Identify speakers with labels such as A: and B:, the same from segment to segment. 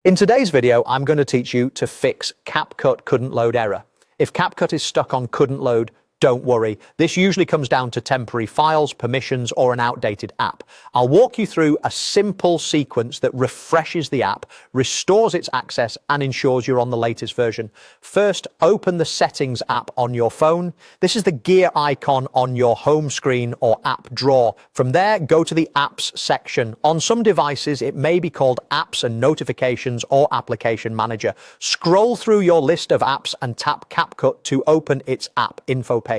A: In today's video, I'm going to teach you to fix CapCut couldn't load error. If CapCut is stuck on couldn't load, don't worry. This usually comes down to temporary files, permissions, or an outdated app. I'll walk you through a simple sequence that refreshes the app, restores its access, and ensures you're on the latest version. First, open the Settings app on your phone. This is the gear icon on your home screen or app drawer. From there, go to the Apps section. On some devices, it may be called Apps and Notifications or Application Manager. Scroll through your list of apps and tap CapCut to open its app info page.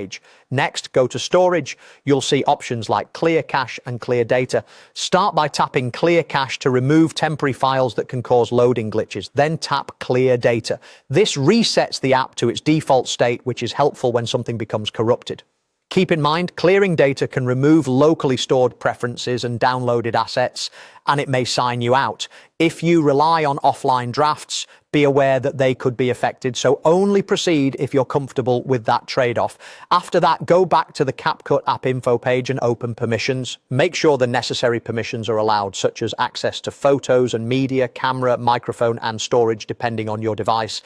A: Next, go to Storage. You'll see options like Clear Cache and Clear Data. Start by tapping Clear Cache to remove temporary files that can cause loading glitches. Then tap Clear Data. This resets the app to its default state, which is helpful when something becomes corrupted. Keep in mind, clearing data can remove locally stored preferences and downloaded assets, and it may sign you out. If you rely on offline drafts, be aware that they could be affected, so only proceed if you're comfortable with that trade-off. After that, go back to the CapCut app info page and open permissions. Make sure the necessary permissions are allowed, such as access to photos and media, camera, microphone, and storage, depending on your device.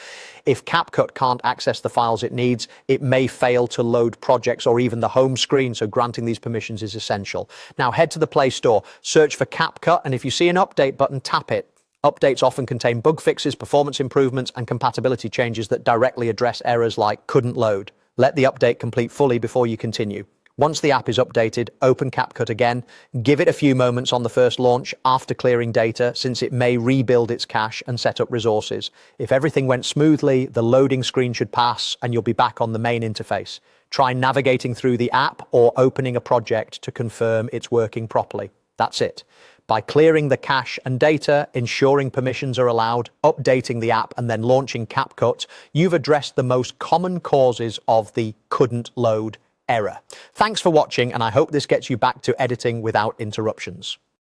A: If CapCut can't access the files it needs, it may fail to load projects or even the home screen, so granting these permissions is essential. Now head to the Play Store, search for CapCut, and if you see an update button, tap it. Updates often contain bug fixes, performance improvements, and compatibility changes that directly address errors like couldn't load. Let the update complete fully before you continue. Once the app is updated, open CapCut again. Give it a few moments on the first launch after clearing data, since it may rebuild its cache and set up resources. If everything went smoothly, the loading screen should pass and you'll be back on the main interface. Try navigating through the app or opening a project to confirm it's working properly. That's it. By clearing the cache and data, ensuring permissions are allowed, updating the app, and then launching CapCut, you've addressed the most common causes of the couldn't load error. Thanks for watching, and I hope this gets you back to editing without interruptions.